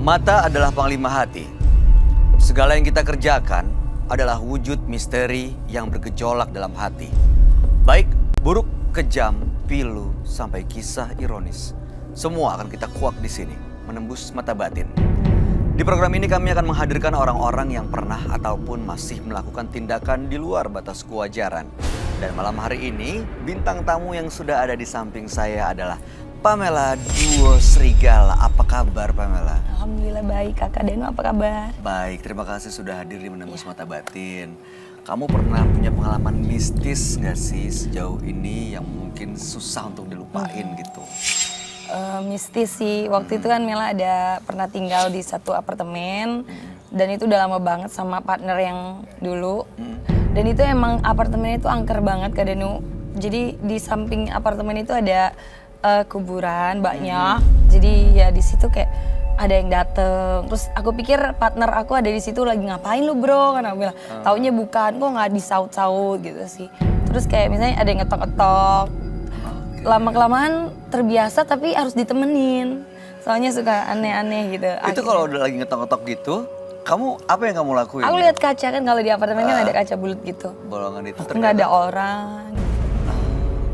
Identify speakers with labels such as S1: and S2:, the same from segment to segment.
S1: Mata adalah panglima hati. Segala yang kita kerjakan adalah wujud misteri yang bergejolak dalam hati. Baik, buruk, kejam, pilu, sampai kisah ironis. Semua akan kita kuak di sini, menembus mata batin. Di program ini kami akan menghadirkan orang-orang yang pernah ataupun masih melakukan tindakan di luar batas kewajaran. Dan malam hari ini, bintang tamu yang sudah ada di samping saya adalah Pamela Duo Serigala. Apa kabar, Pamela?
S2: Alhamdulillah baik, Kakak Deno apa kabar?
S1: Baik, terima kasih sudah hadir di Menembus Mata Batin. Kamu pernah punya pengalaman mistis nggak sih sejauh ini yang mungkin susah untuk dilupain gitu?
S2: Mistis sih, waktu itu kan Mela ada pernah tinggal di satu apartemen. Dan itu udah lama banget sama partner yang dulu. Dan itu emang apartemen itu angker banget, Kak Deno. Jadi di samping apartemen itu ada kuburan banyak. Jadi ya di situ kayak ada yang dateng. Terus aku pikir partner aku ada di situ lagi ngapain lu bro? Kan aku bilang, taunya bukan, kok nggak disaut-saut gitu sih. Terus kayak misalnya ada yang ngetok-ngetok. Lama-kelamaan terbiasa tapi harus ditemenin. Soalnya suka aneh-aneh gitu.
S1: Itu kalau udah lagi ngetok-ngetok gitu, kamu apa yang kamu lakuin?
S2: Aku lihat kaca kan, kalau di apartemen kan ada kaca bulat gitu.
S1: Bolongan itu
S2: Nggak ada orang.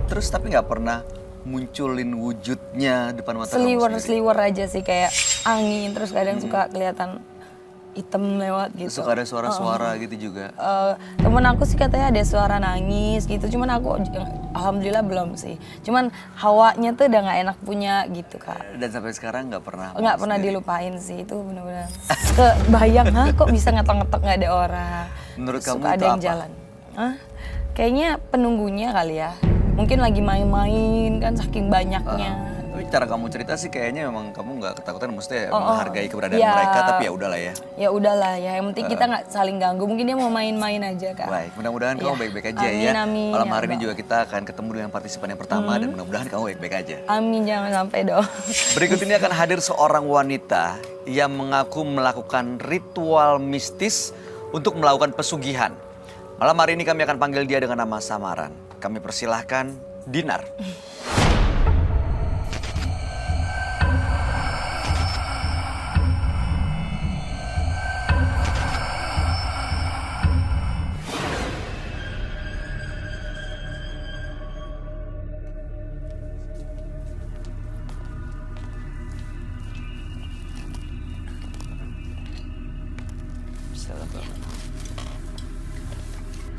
S1: Terus tapi nggak pernah munculin wujudnya depan mata kamu sendiri?
S2: Seliwer aja sih, kayak angin. Terus kadang suka kelihatan hitam lewat gitu.
S1: Suka ada suara-suara gitu juga?
S2: Temen aku sih katanya ada suara nangis gitu. Cuman aku alhamdulillah belum sih. Cuman hawanya tuh udah nggak enak punya gitu, Kak.
S1: Dan sampai sekarang nggak pernah?
S2: Nggak pernah dilupain sih, itu bener-bener kebayang, kok bisa ngetok-ngetok nggak ada orang.
S1: Menurut kamu
S2: suka
S1: itu
S2: ada yang
S1: apa?
S2: jalan. Kayaknya penunggunya kali ya. Mungkin lagi main-main kan saking banyaknya.
S1: Tapi cara kamu cerita sih kayaknya memang kamu nggak ketakutan, maksudnya menghargai keberadaan mereka, tapi ya udahlah ya.
S2: Ya udahlah ya, yang penting kita nggak saling ganggu. Mungkin dia mau main-main aja, Kak.
S1: Baik, mudah-mudahan kamu baik-baik aja
S2: Amin,
S1: ya.
S2: amin,
S1: Malam
S2: ya
S1: hari ini
S2: Allah.
S1: juga kita akan ketemu dengan partisipan yang pertama dan mudah-mudahan kamu baik-baik aja.
S2: Amin, jangan sampai dong.
S1: Berikut ini akan hadir seorang wanita yang mengaku melakukan ritual mistis untuk melakukan pesugihan. Malam hari ini kami akan panggil dia dengan nama samaran. Kami persilahkan Dinar.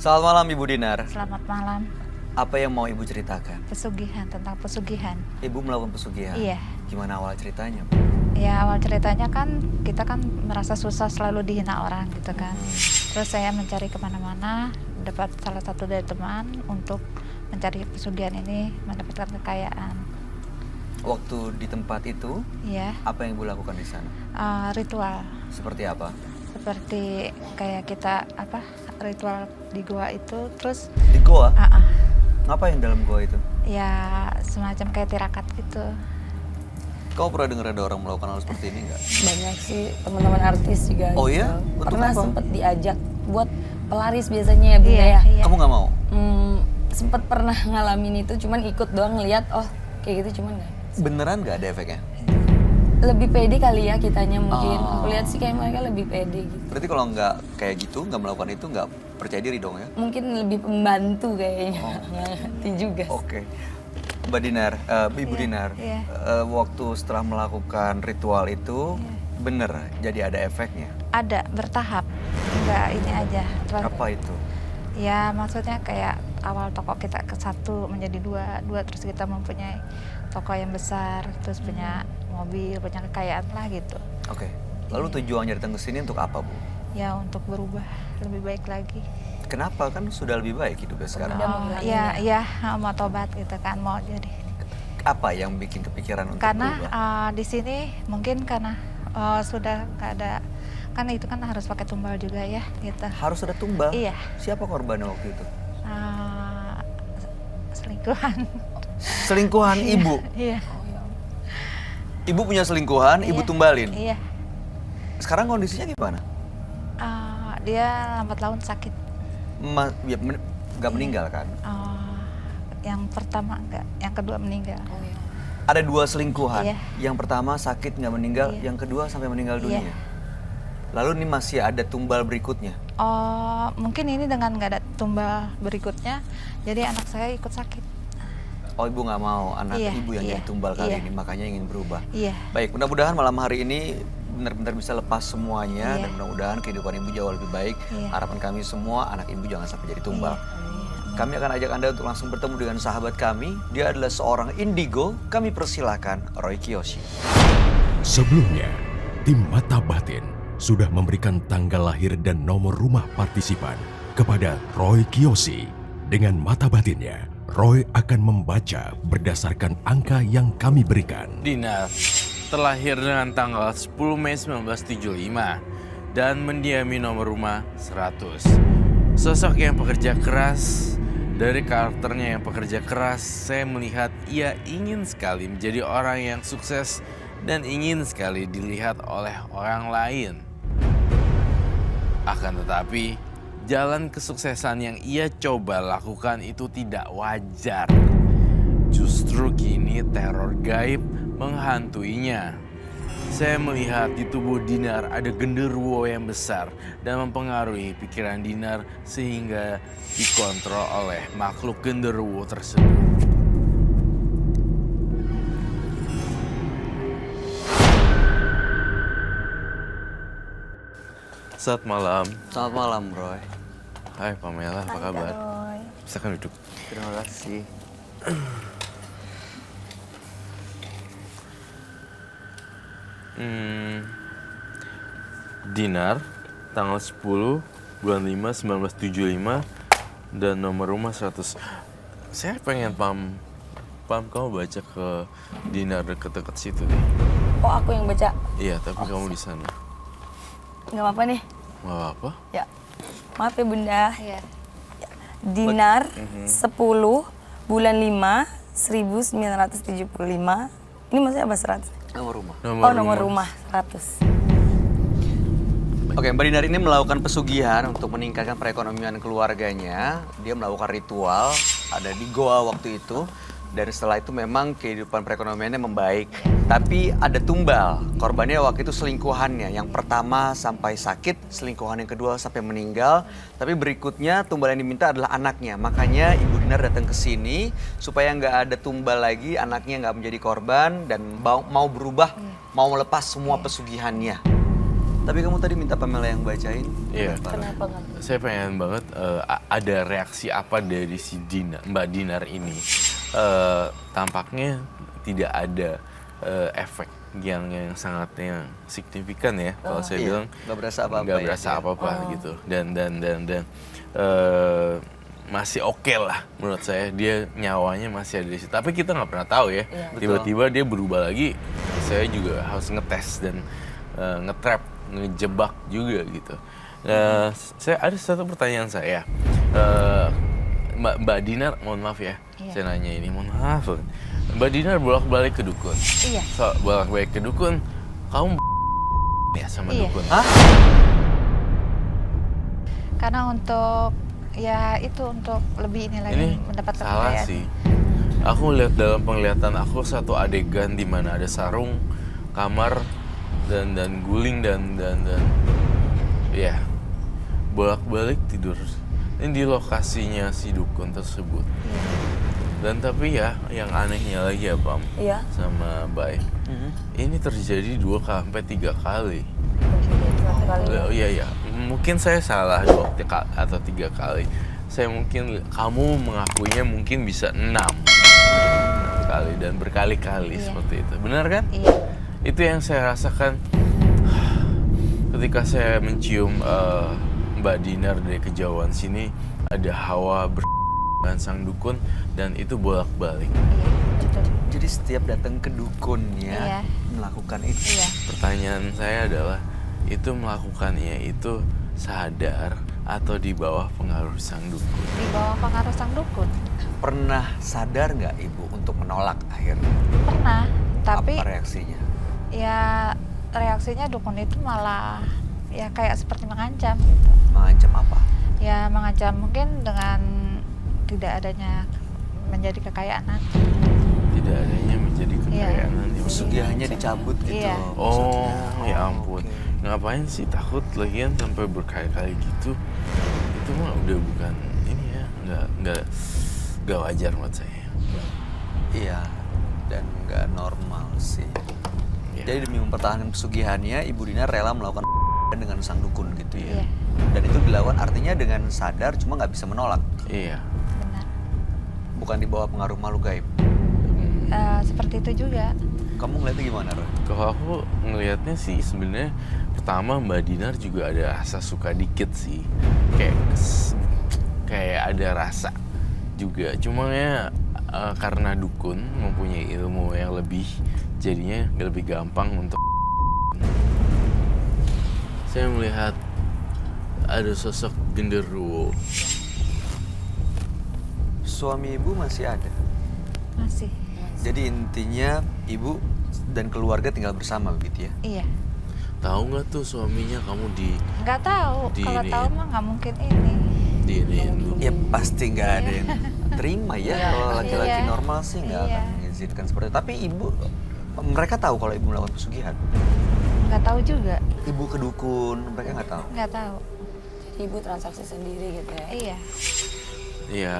S1: Selamat malam Ibu Dinar.
S3: Selamat malam.
S1: Apa yang mau Ibu ceritakan?
S3: Pesugihan, tentang pesugihan.
S1: Ibu melakukan pesugihan?
S3: Iya.
S1: Gimana awal ceritanya?
S3: Ya awal ceritanya kan kita kan merasa susah, selalu dihina orang gitu kan. Terus saya mencari kemana-mana, dapat salah satu dari teman untuk mencari pesugihan ini, mendapatkan kekayaan.
S1: Waktu di tempat itu,
S3: Iya.
S1: apa yang Ibu lakukan di sana?
S3: Ritual.
S1: Seperti apa?
S3: Seperti kayak kita ritual di gua itu, terus
S1: Di goa? Ngapain dalam goa itu?
S3: ya semacam kayak tirakat gitu.
S1: Kau pernah dengar ada orang melakukan hal seperti ini nggak?
S2: Banyak sih teman-teman artis juga.
S1: Oh
S2: gitu.
S1: iya? Untuk
S2: Pernah
S1: apa?
S2: sempet diajak buat pelaris biasanya ya Bunda ya.
S3: Iya.
S1: Kamu nggak mau?
S2: Sempet pernah ngalamin itu, cuman ikut doang ngeliat, oh kayak gitu, cuman nggak.
S1: Beneran nggak ada efeknya?
S2: Lebih pede kali ya kitanya mungkin.
S1: Oh.
S2: Aku lihat sih kayak mereka lebih pede gitu.
S1: Berarti kalau nggak kayak gitu, nggak melakukan itu, nggak percaya diri dong ya?
S2: Mungkin lebih pembantu kayaknya. Nggak ngerti juga.
S1: Oke. Mbak Dinar, Ibu
S3: Iya,
S1: Dinar,
S3: iya.
S1: waktu setelah melakukan ritual itu, bener jadi ada efeknya?
S3: Ada, bertahap. Enggak ini aja.
S1: Apa itu?
S3: Ya maksudnya kayak awal toko kita ke satu menjadi dua, terus kita mempunyai toko yang besar, terus punya mobil, punya kekayaan lah gitu.
S1: Oke. Lalu tujuannya datang ke sini untuk apa, Bu?
S3: Ya untuk berubah lebih baik lagi.
S1: Kenapa? Kan sudah lebih baik hidupnya sekarang.
S2: Udah mau bilangin
S3: Ya mau tobat gitu kan, mau jadi.
S1: Apa yang bikin kepikiran untuk
S3: Karena
S1: berubah?
S3: di sini mungkin karena sudah nggak ada, kan itu kan harus pakai tumbal juga ya gitu.
S1: Harus ada tumbal?
S3: Iya.
S1: Siapa korbannya waktu itu?
S3: Selingkuhan.
S1: Selingkuhan ibu?
S3: Iya.
S1: Ibu punya selingkuhan, ibu
S3: Iya.
S1: tumbalin?
S3: Iya.
S1: Sekarang kondisinya gimana?
S3: Dia lambat laun sakit.
S1: Nggak meninggal kan?
S3: Yang pertama enggak, yang kedua meninggal.
S2: Oh, iya.
S1: Ada 2 selingkuhan.
S3: Iya.
S1: Yang pertama sakit nggak meninggal,
S3: Iya.
S1: yang kedua sampai meninggal
S3: Iya.
S1: dunia. Lalu ini masih ada tumbal berikutnya.
S3: Oh, mungkin ini dengan nggak ada tumbal berikutnya, jadi anak saya ikut sakit.
S1: Oh, ibu nggak mau anak
S3: Iya,
S1: ibu yang
S3: iya,
S1: jadi tumbal kali
S3: iya.
S1: ini, makanya ingin berubah.
S3: Iya.
S1: Baik, mudah-mudahan malam hari ini benar-benar bisa lepas semuanya
S3: Iya.
S1: dan mudah-mudahan kehidupan ibu jauh lebih baik.
S3: Iya.
S1: Harapan kami semua anak ibu jangan sampai jadi tumbal.
S3: Iya.
S1: Kami akan ajak Anda untuk langsung bertemu dengan sahabat kami. Dia adalah seorang indigo. Kami persilahkan Roy Kiyoshi.
S4: Sebelumnya, tim Mata Batin sudah memberikan tanggal lahir dan nomor rumah partisipan kepada Roy Kiyoshi. Dengan mata batinnya, Roy akan membaca berdasarkan angka yang kami berikan.
S5: Dinar terlahir dengan tanggal 10 Mei 1975 dan mendiami nomor rumah 100. Sosok yang pekerja keras, dari karakternya yang pekerja keras, saya melihat ia ingin sekali menjadi orang yang sukses dan ingin sekali dilihat oleh orang lain. Akan tetapi, jalan kesuksesan yang ia coba lakukan itu tidak wajar. Justru kini teror gaib menghantuinya. Saya melihat di tubuh Dinar ada genderuwo yang besar dan mempengaruhi pikiran Dinar sehingga dikontrol oleh makhluk genderuwo tersebut. Selamat malam.
S1: Selamat malam, Roy.
S5: Hai Pamela, apa kabar?
S2: Roy.
S5: Silakan duduk.
S1: Terima kasih.
S5: Dinar, tanggal 10 bulan 5 1975 dan nomor rumah 100. Saya pengen pam kamu baca ke Dinar deket-deket situ deh.
S2: Oh, aku yang baca.
S5: Iya, tapi kamu di sana.
S2: Nggak apa-apa nih.
S5: Gak apa-apa.
S2: Ya. Maaf ya Bunda.
S3: Iya.
S2: Dinar 10 bulan 5 1975. Ini maksudnya apa 100?
S1: Nomor rumah.
S2: Oh, nomor rumah 100.
S1: Oke, Mbak Dinar ini melakukan pesugihan untuk meningkatkan perekonomian keluarganya. Dia melakukan ritual, ada di goa waktu itu. Dan setelah itu memang kehidupan perekonomiannya membaik. Tapi ada tumbal, korbannya waktu itu selingkuhannya. Yang pertama sampai sakit, selingkuhan yang kedua sampai meninggal. Tapi berikutnya tumbal yang diminta adalah anaknya. Makanya Ibu Dinar datang ke sini supaya nggak ada tumbal lagi, anaknya nggak menjadi korban dan mau berubah, mau melepas semua pesugihannya. Tapi kamu tadi minta Pamela yang bacain.
S5: Iya.
S2: Kenapa nggak?
S5: Saya pengen banget ada reaksi apa dari si Mbak Dinar ini. Tampaknya tidak ada efek yang sangat yang signifikan ya. Kalau saya
S1: Iya,
S5: bilang
S1: nggak berasa apa-apa
S5: nggak
S1: ya,
S5: berasa
S1: iya.
S5: apa-apa gitu. Dan masih oke lah menurut saya. Dia nyawanya masih ada di situ. Tapi kita nggak pernah tahu ya.
S2: Iya.
S5: Tiba-tiba dia berubah lagi. Saya juga harus ngetes dan ngetrap, ngejebak juga gitu. Saya ada satu pertanyaan saya. Mbak Dinar, mohon maaf ya,
S3: Iya.
S5: saya nanya ini, mohon maaf. Mbak Dinar bolak-balik ke dukun.
S3: Iya.
S5: So, bolak-balik ke dukun, kamu ya sama
S3: Iya.
S5: dukun.
S1: Hah?
S3: Karena untuk ya itu untuk lebih ini lagi
S5: Ini
S3: mendapatkan
S5: salah
S3: kekayaan.
S5: sih. Aku lihat dalam penglihatan aku satu adegan di mana ada sarung, kamar, dan guling dan ya bolak-balik tidur. Ini di lokasinya si dukun tersebut. Dan tapi ya yang anehnya lagi ya Pam
S2: Iya.
S5: sama Bay, ini terjadi 2-3 kali.
S2: Satu kali.
S5: Oh iya, mungkin saya salah 2 atau 3 kali. Saya mungkin, kamu mengakuinya mungkin bisa 6 kali dan berkali-kali
S3: Iya.
S5: seperti itu. Benar kan?
S3: Iya.
S5: Itu yang saya rasakan ketika saya mencium Mbak Dinar dari kejauhan sini. Ada hawa dengan sang dukun dan itu bolak-balik.
S3: Iya, betul.
S1: Jadi setiap datang ke dukunnya
S3: Iya.
S1: melakukan itu.
S3: Iya.
S5: Pertanyaan saya adalah, itu melakukannya itu sadar atau di bawah pengaruh sang dukun?
S3: Di bawah pengaruh sang dukun.
S1: Pernah sadar nggak Ibu untuk menolak akhirnya?
S3: Pernah, tapi
S1: Apa reaksinya?
S3: ya reaksinya dukun itu malah ya kayak seperti mengancam gitu.
S1: Mengancam apa?
S3: Ya mengancam mungkin dengan tidak adanya menjadi kekayaan nanti.
S5: tidak adanya menjadi kekayaan nanti.
S1: Pesugihannya dicabut gitu.
S3: Iya.
S5: Oh,
S1: maksudnya.
S5: ya ampun.
S1: Oke.
S5: Ngapain sih takut lagian sampai berkali-kali gitu? Itu mah udah bukan ini ya, nggak wajar buat saya.
S1: Iya, dan nggak normal sih.
S5: Ya.
S1: Jadi demi mempertahankan pesugihannya, Ibu Dina rela melakukan dengan sang dukun gitu ya.
S3: Iya.
S1: Dan itu dilakukan artinya dengan sadar, cuma nggak bisa menolak.
S5: Iya.
S3: Benar.
S1: Bukan di bawah pengaruh makhluk gaib.
S3: Seperti itu juga.
S1: Kamu ngeliatnya gimana, Roy?
S5: Kalau aku ngelihatnya sih sebenarnya pertama Mbak Dinar juga ada rasa suka dikit sih, kayak ada rasa juga. Cuma ya karena dukun mempunyai ilmu yang lebih, jadinya lebih gampang untuk. Saya melihat ada sosok genderuwo.
S1: Suami Ibu masih ada.
S3: Masih.
S1: Jadi intinya Ibu dan keluarga tinggal bersama begitu ya?
S3: Iya.
S5: Tahu nggak tuh suaminya kamu
S3: Nggak tahu. Kalau
S5: Diiniin.
S3: tahu mah nggak mungkin ini.
S5: diinin dulu?
S1: Ya pasti nggak ada yang terima ya. Kalau laki-laki
S3: Iya.
S1: normal sih nggak
S3: Iya.
S1: akan mengizinkan seperti itu. Tapi Ibu, mereka tahu kalau Ibu melakukan pesugihan?
S3: Nggak tahu juga.
S1: Ibu ke dukun, mereka nggak tahu?
S3: Nggak tahu.
S2: Jadi ibu transaksi sendiri gitu ya.
S3: Iya.
S5: Ya,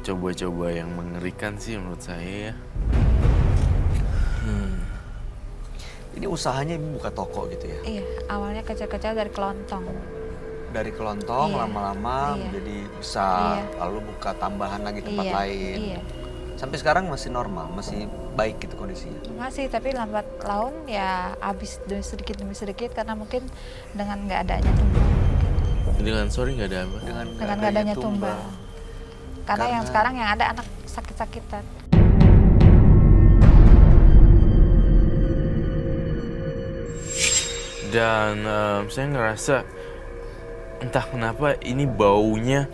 S5: coba-coba yang mengerikan sih menurut saya ya.
S1: Ini usahanya Ibu buka toko gitu ya?
S3: Iya. Awalnya kecil-kecil dari kelontong.
S1: Dari kelontong
S3: Iya.
S1: lama-lama
S3: Iya.
S1: menjadi besar,
S3: Iya.
S1: lalu buka tambahan lagi tempat
S3: Iya.
S1: lain.
S3: Iya.
S1: Sampai sekarang masih normal, masih baik gitu kondisinya.
S3: Masih, tapi lambat laun ya habis demi sedikit karena mungkin dengan nggak adanya tumbal.
S5: Dengan sorry nggak ada apa?
S3: Dengan nggak adanya tumbal. Karena yang sekarang yang ada anak sakit-sakitan.
S5: Dan saya ngerasa entah kenapa ini baunya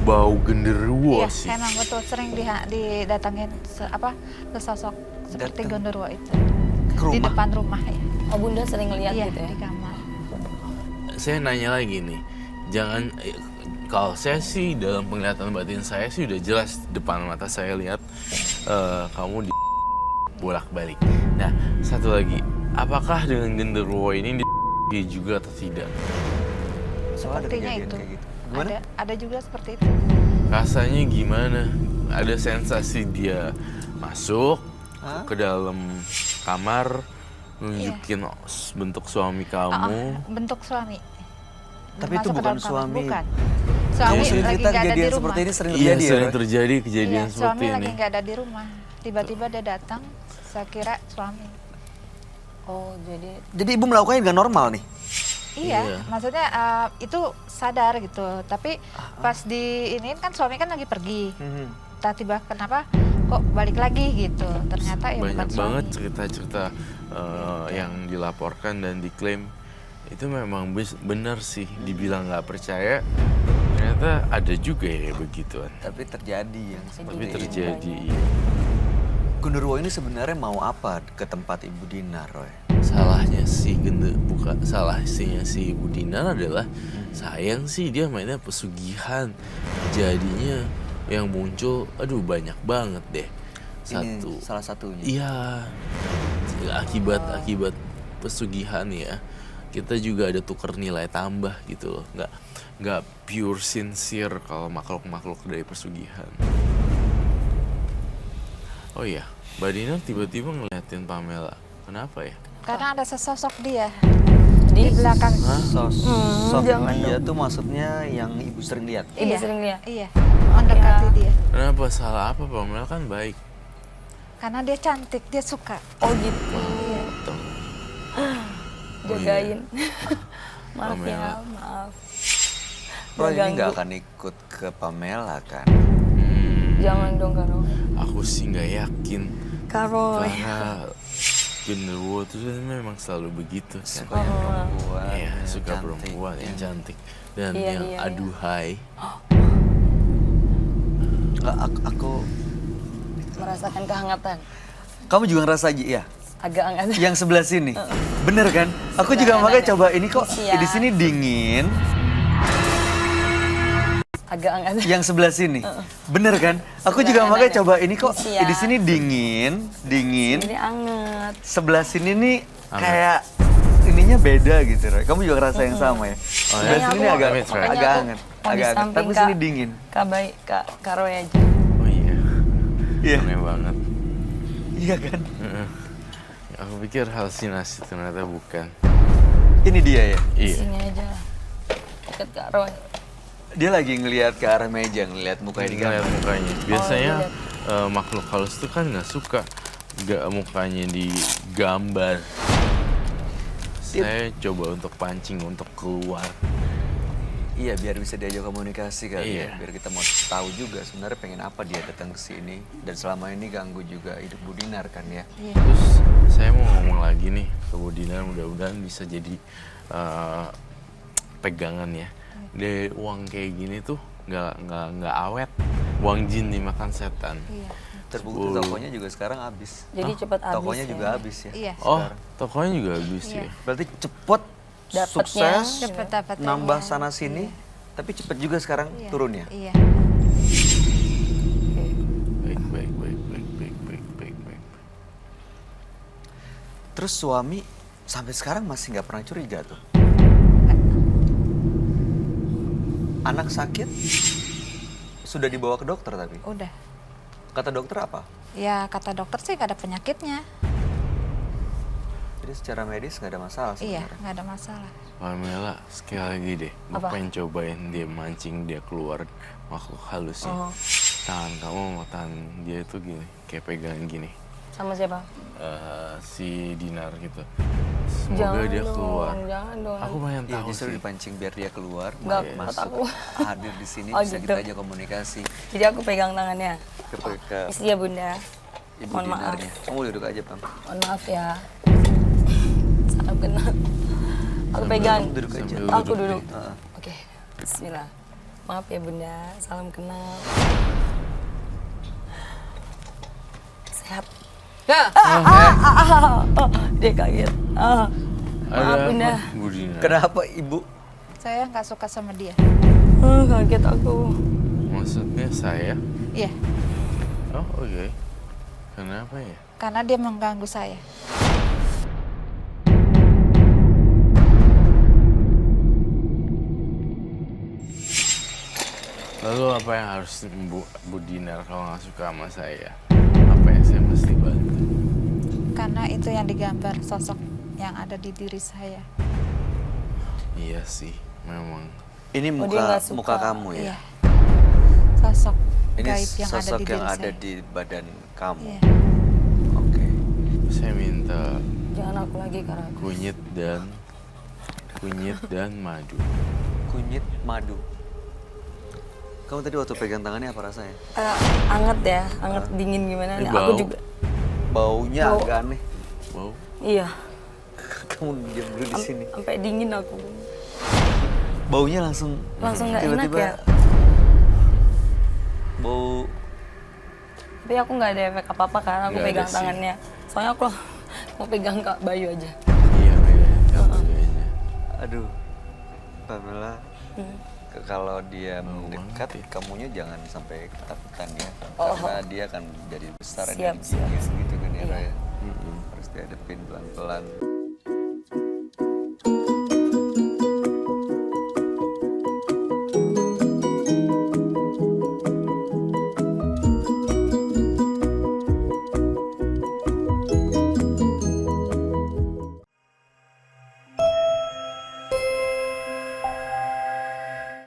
S5: bau genderuwo
S3: Iya,
S5: sih.
S3: emang betul sering didatangin sesosok seperti
S1: Datang.
S3: genderuwo itu
S1: Ke
S3: di
S1: rumah?
S3: depan rumah ya.
S2: Oh Bunda sering lihat
S3: Iya,
S2: gitu ya?
S3: di kamar.
S5: Saya nanya lagi nih, jangan kalau saya sih dalam penglihatan batin saya sih udah jelas depan mata saya lihat kamu di bolak-balik. Nah, satu lagi, apakah dengan genderuwo ini di juga atau tidak?
S1: Soalnya ada
S3: Sepertinya
S1: kejadian
S3: itu.
S1: kayak gitu. Gimana?
S3: Ada juga seperti itu.
S5: Rasanya gimana? Ada sensasi dia masuk
S1: Hah?
S5: ke dalam kamar, nunjukin bentuk suami kamu.
S3: Bentuk suami.
S1: Tapi
S3: Masuk
S1: itu
S3: ke
S1: bukan
S3: dalam kamar.
S1: suami.
S3: Bukan.
S1: Jadi
S3: Suami
S1: sering
S3: lagi
S1: kita
S3: nggak ada di
S1: kejadian
S3: rumah.
S1: seperti ini sering
S5: Iya,
S1: terjadi ya,
S5: sering
S1: Roy?
S5: terjadi kejadian
S3: Iya,
S5: seperti
S3: suami lagi
S5: ini.
S3: nggak ada di rumah. Tiba-tiba dia datang, saya kira suami.
S2: Oh jadi
S1: Jadi Ibu melakukannya nggak normal nih?
S3: Iya,
S5: Iya.
S3: maksudnya itu sadar gitu. Tapi pas di ini kan suami kan lagi pergi. Tiba-tiba kenapa kok balik lagi gitu. Ternyata ya bukan
S5: Banyak
S3: suami.
S5: banget cerita-cerita yang dilaporkan dan diklaim itu memang benar sih. Dibilang nggak percaya, ternyata ada juga ya begituan.
S1: Tapi terjadi yang
S5: Tapi
S1: seperti ini.
S5: terjadi.
S1: Genderuwo ini sebenarnya mau apa ke tempat Ibu Dina, Roy?
S5: Salahnya si salahnya si Ibu Dinar adalah sayang sih dia mainnya pesugihan. Jadinya yang muncul aduh banyak banget deh.
S1: Ini
S5: Satu.
S1: salah satunya.
S5: Iya. Akibat pesugihan ya. Kita juga ada tukar nilai tambah gitu loh. Nggak pure sincere kalau makhluk-makhluk dari pesugihan. Oh iya, Mbak Dinar tiba-tiba ngeliatin Pamela. Kenapa ya?
S3: Karena ada sesosok dia
S2: di
S3: di belakang.
S1: Sosok
S2: jangan
S1: dia tuh maksudnya yang Ibu sering lihat.
S2: Ibu sering lihat.
S3: Iya, mendekati dia.
S5: Kenapa salah apa? Pamela kan baik.
S3: Karena dia cantik, dia suka.
S2: Oh gitu.
S5: Tuh.
S2: Jagain. Maaf
S5: Pamela.
S2: ya, maaf.
S1: Roy ini
S2: Ganggu.
S1: nggak akan ikut ke Pamela kan?
S2: Jangan dong Karo.
S5: Aku sih nggak yakin.
S2: Karo.
S5: Karena genderuwo itu kan memang selalu begitu kan.
S1: Suka yang perempuan.
S5: Iya,
S1: yang
S5: suka
S1: cantik,
S5: perempuan yang cantik dan
S2: Iya,
S5: yang
S2: iya, iya.
S5: aduhai.
S1: Nggak, aku
S2: Merasakan kehangatan.
S1: kamu juga ngerasa aja ya?
S2: Agak hangat.
S1: Yang sebelah sini. Bener kan? Aku juga
S2: Sebelah
S1: makanya
S2: kanan.
S1: coba ini kok
S2: Siap.
S1: di sini dingin.
S2: agak hangat.
S1: Yang sebelah sini. Bener kan? Aku
S2: Sebelah
S1: juga
S2: kanan
S1: makanya
S2: ya?
S1: coba ini kok
S2: Iya.
S1: di sini dingin.
S2: Ini anget.
S1: Sebelah sini nih kayak ininya beda gitu, Roy. Kamu juga ngerasa yang sama ya? Sebelah
S2: Makanya
S1: sini
S2: aku-
S1: agak
S5: makanya
S1: agak
S2: aku
S1: hangat.
S2: mau di
S1: Agak hangat.
S2: samping
S1: Tapi sini dingin.
S2: Kak Roy aja.
S5: Oh iya,
S1: Iya.
S5: aneh banget.
S1: Iya kan?
S5: Heeh. Aku pikir halusinasi, ternyata bukan.
S1: Ini dia ya.
S5: Iya.
S2: Sini aja lah. Deket Kak Roy.
S1: Dia lagi ngelihat ke arah meja, ngelihat mukanya di
S5: Ngeliat
S1: gambar.
S5: mukanya. Biasanya
S2: lihat.
S5: makhluk halus tuh kan nggak suka mukanya digambar. Saya coba untuk pancing untuk keluar.
S1: Iya, biar bisa diajak komunikasi kali ya.
S5: Iya.
S1: Biar kita mau tahu juga sebenarnya pengen apa dia datang ke sini. Dan selama ini ganggu juga hidup Bu Dinar kan ya.
S5: Terus saya mau ngomong lagi nih ke Bu Dinar, mudah-mudahan bisa jadi pegangan ya. Dari uang kayak gini tuh nggak awet. Uang jin dimakan setan.
S3: Iya.
S1: Terbukti tokonya juga sekarang habis.
S2: Jadi cepat habis.
S1: Tokonya
S2: ya.
S1: juga habis ya.
S3: Iya.
S5: Oh, tokonya juga habis
S3: Iya.
S5: ya.
S1: Berarti cepet
S2: Dapetnya.
S1: sukses,
S3: Cepet dapat
S1: nambah sana sini, tapi cepet juga sekarang turunnya.
S3: Iya.
S5: Baik, baik, baik, baik, baik, baik, baik, baik.
S1: Terus suami sampai sekarang masih nggak pernah curiga tuh. Anak sakit sudah dibawa ke dokter tapi
S3: Udah.
S1: kata dokter apa?
S3: Ya kata dokter sih nggak ada penyakitnya.
S1: Jadi secara medis nggak ada masalah
S3: Iya,
S1: sebenarnya.
S3: nggak ada masalah.
S5: Pamela, sekali lagi deh, gue
S2: Apa?
S5: pengen cobain dia mancing dia keluar makhluk halusnya.
S2: Oh.
S5: Tangan kamu sama tangan dia itu gini, kayak pegangan gini.
S2: Sama siapa?
S5: Si Dinar gitu. Semoga dia keluar.
S2: Jangan dong.
S5: Aku pengen
S1: Iya,
S5: tahu
S1: justru
S5: sih.
S1: dipancing biar dia keluar,
S2: Nggak,
S1: masuk,
S2: aku.
S1: hadir di sini
S2: Oh,
S1: bisa
S2: gitu.
S1: kita aja komunikasi
S2: Jadi aku pegang tangannya.
S1: ke
S2: Iya Bunda.
S1: Ibu
S2: Mohon maaf.
S1: Dinarnya. Kamu duduk aja, Pam.
S2: Mohon maaf ya. Salam kenal. Aku pegang.
S1: Kamu duduk aja.
S5: Sambil
S2: Aku
S5: duduk
S2: duduk.
S5: deh.
S1: Heeh.
S2: Oke. Bismillah. Maaf ya Bunda. Salam kenal. Sehat. Dia kaget. Maaf
S5: Ada
S2: Bunda.
S5: apa, Bu Dinar?
S1: Kenapa Ibu?
S3: Saya nggak suka sama dia.
S2: Kaget aku.
S5: Maksudnya saya?
S3: Iya.
S5: Oh, oke. Kenapa ya?
S3: Karena dia mengganggu saya.
S5: Lalu apa yang harus Bu Dinar kalau nggak suka sama saya? Apa yang saya mesti bantu?
S3: Karena itu yang digambar sosok yang ada di diri saya.
S5: Iya sih, memang.
S1: Ini
S2: Oh, dia
S1: muka
S2: nggak suka.
S1: muka kamu ya?
S3: Iya. Sosok
S1: Ini
S3: gaib yang ada
S1: sosok
S3: di
S1: yang
S3: diri
S1: ada
S3: saya.
S1: di badan kamu.
S3: Iya.
S1: Oke.
S5: Saya minta
S2: Jangan aku lagi karena aku.
S5: kunyit dan madu.
S1: Kunyit madu. Kamu tadi waktu pegang tangannya apa rasanya?
S2: Anget ya, anget dingin gimana?
S5: Ini
S2: Aku
S5: bau.
S2: juga.
S1: Baunya
S2: Bau.
S1: agak aneh.
S5: Wow.
S2: Iya.
S1: Kamu diam dulu di sini.
S2: Sampai dingin aku.
S1: Baunya langsung
S2: Langsung nggak enak
S1: tiba-tiba
S2: ya.
S1: bau.
S2: Tapi aku nggak ada efek apa-apa karena aku
S5: Nggak ada
S2: pegang
S5: sih.
S2: tangannya. Soalnya aku mau pegang Kak Bayu aja.
S5: Iya, kayaknya.
S1: Aduh. Pamela. Kalau dia
S5: Bau
S1: mendekat,
S5: banget ya.
S1: kamunya jangan sampai ketakutan ya.
S2: Oh.
S1: Karena dia akan jadi besar
S2: Siap,
S1: energinya
S2: siap.
S1: gitu kan ya,
S2: Iya.
S1: Raya. Harus dihadapin pelan-pelan.